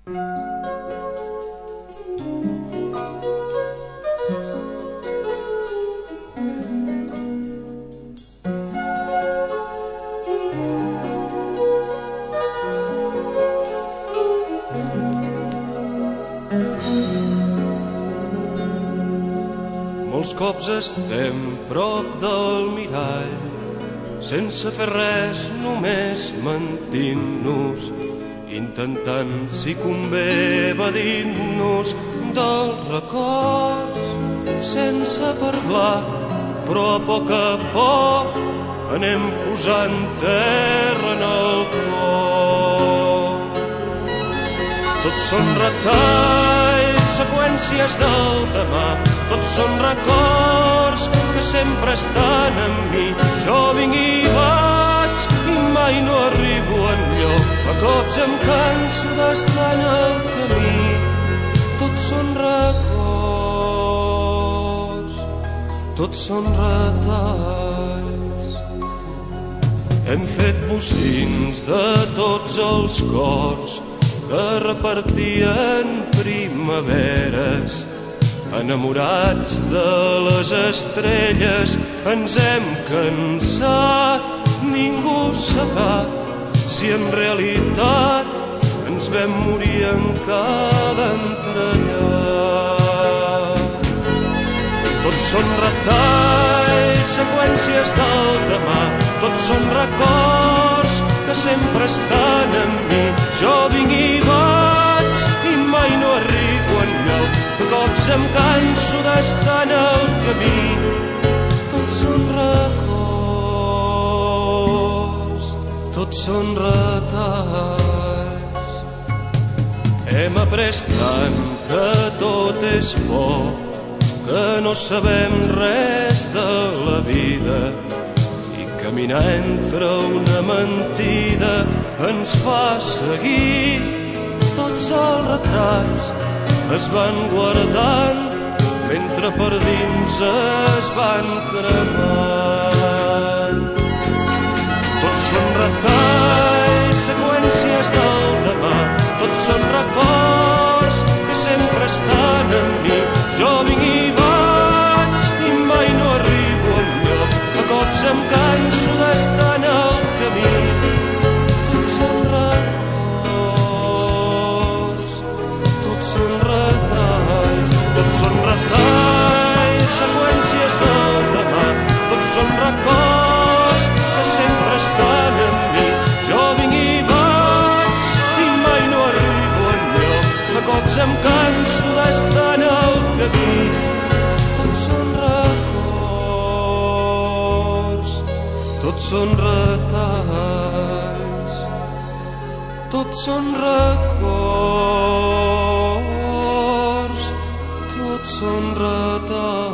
Molts cops estem prop del mirall, sense fer res, només mentint-nos, intentant, si convé, evadir-nos dels records, sense parlar, però a poc anem posant terra en el cor. Tots són retalls, seqüències del demà, tots són records que sempre estan amb mi. Jo vinc i vaig i mai no arribo enlloc, a cops em canso d'estar en el camí. Tots són records, tots són retalls. Hem fet bocins de tots els cors que repartien primaveres. Enamorats de les estrelles ens hem cansat, ningú sabrà si en realitat ens vam morir en cada entrellat. Tots són retalls, seqüències del demà, tots són records que sempre estan amb mi. Jo vinc i vaig i mai no arribo enlloc, de cops em canso d'estar en el camí. Tots són records, tots són retalls. Hem après tant que tot és poc, que no sabem res de la vida, i caminar entre una mentida ens fa seguir. Tots els retrats es van guardant mentre per dins es van cremant. Tots són retalls, seqüències del demà, tots són records que sempre estan amb mi. Jo vinc i vaig i mai no arribo enlloc, a cops em canso d'estar en el camí. Tots són records, tots són retalls, tots són retalls, seqüències del demà, tots són records que sempre estan amb mi. Jo vinc i vaig i mai no arribo enlloc, a cops em canso d'estar en el camí. Tots són records, tots són retalls, tots són records, tots són retalls.